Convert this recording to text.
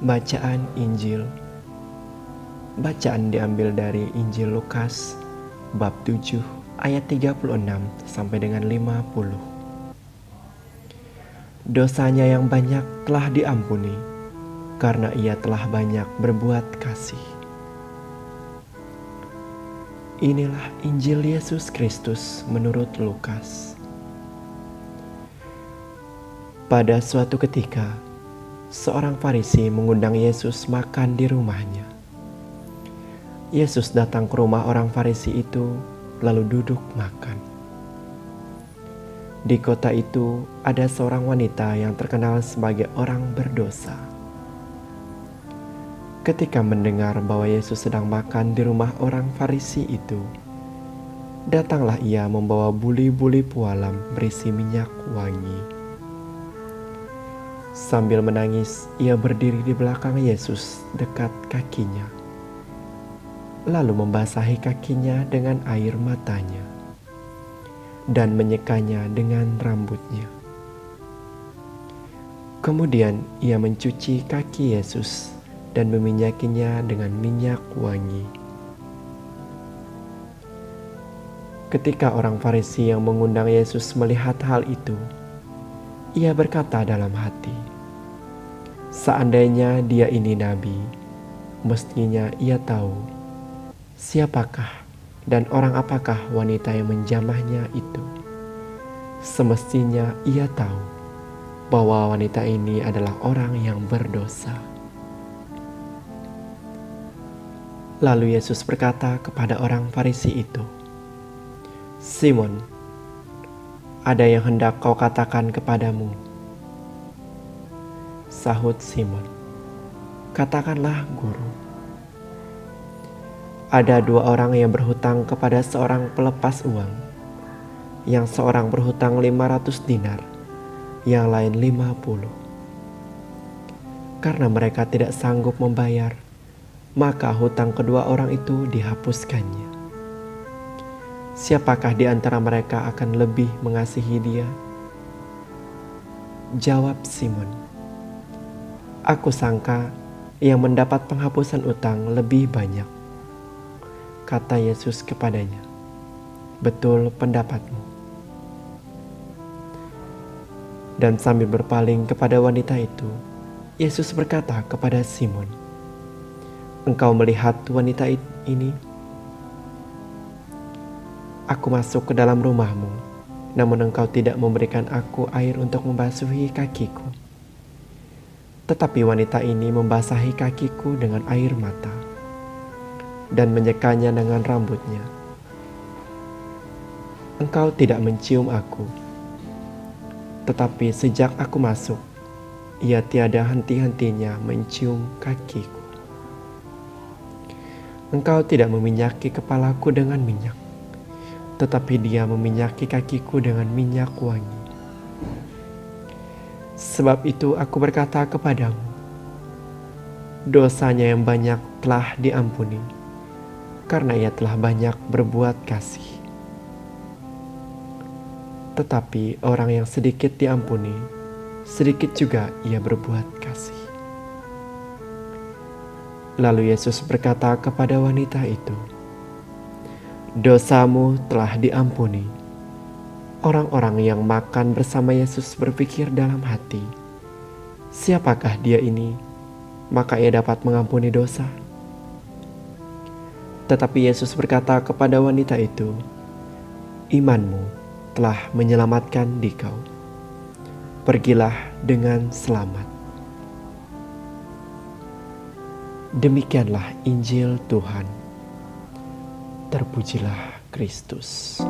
Bacaan Injil. Bacaan diambil dari Injil Lukas bab 7 ayat 36 sampai dengan 50. Dosanya yang banyak telah diampuni karena ia telah banyak berbuat kasih. Inilah Injil Yesus Kristus menurut Lukas. Pada suatu ketika, seorang Farisi mengundang Yesus makan di rumahnya. Yesus datang ke rumah orang Farisi itu, lalu duduk makan. Di kota itu ada seorang wanita yang terkenal sebagai orang berdosa. Ketika mendengar bahwa Yesus sedang makan di rumah orang Farisi itu, datanglah ia membawa buli-buli pualam berisi minyak wangi. Sambil menangis, ia berdiri di belakang Yesus dekat kakinya, lalu membasahi kakinya dengan air matanya dan menyekanya dengan rambutnya. Kemudian ia mencuci kaki Yesus dan meminyakinya dengan minyak wangi. Ketika orang Farisi yang mengundang Yesus melihat hal itu, ia berkata dalam hati, "Seandainya dia ini nabi, mestinya ia tahu siapakah dan orang apakah wanita yang menjamahnya itu. Semestinya ia tahu bahwa wanita ini adalah orang yang berdosa." Lalu Yesus berkata kepada orang Farisi itu, "Simon, ada yang hendak kau katakan kepadamu?" Sahut Simon, "Katakanlah, Guru." Ada dua orang yang berhutang kepada seorang pelepas uang. Yang seorang berhutang 500 dinar, yang lain 50. Karena mereka tidak sanggup membayar, maka hutang kedua orang itu dihapuskannya. Siapakah di antara mereka akan lebih mengasihi dia? Jawab Simon, "Aku sangka yang mendapat penghapusan utang lebih banyak." Kata Yesus kepadanya, "Betul pendapatmu." Dan sambil berpaling kepada wanita itu, Yesus berkata kepada Simon, "Engkau melihat wanita ini? Aku masuk ke dalam rumahmu, namun engkau tidak memberikan aku air untuk membasuhi kakiku. Tetapi wanita ini membasahi kakiku dengan air mata dan menyekanya dengan rambutnya. Engkau tidak mencium aku, tetapi sejak aku masuk, ia tiada henti-hentinya mencium kakiku. Engkau tidak meminyaki kepalaku dengan minyak, tetapi dia meminyaki kakiku dengan minyak wangi. Sebab itu aku berkata kepadamu, dosanya yang banyak telah diampuni, karena ia telah banyak berbuat kasih. Tetapi orang yang sedikit diampuni, sedikit juga ia berbuat kasih." Lalu Yesus berkata kepada wanita itu, "Dosamu telah diampuni." Orang-orang yang makan bersama Yesus berpikir dalam hati, "Siapakah dia ini, maka ia dapat mengampuni dosa?" Tetapi Yesus berkata kepada wanita itu, "Imanmu telah menyelamatkan dikau. Pergilah dengan selamat." Demikianlah Injil Tuhan. Terpujilah Kristus.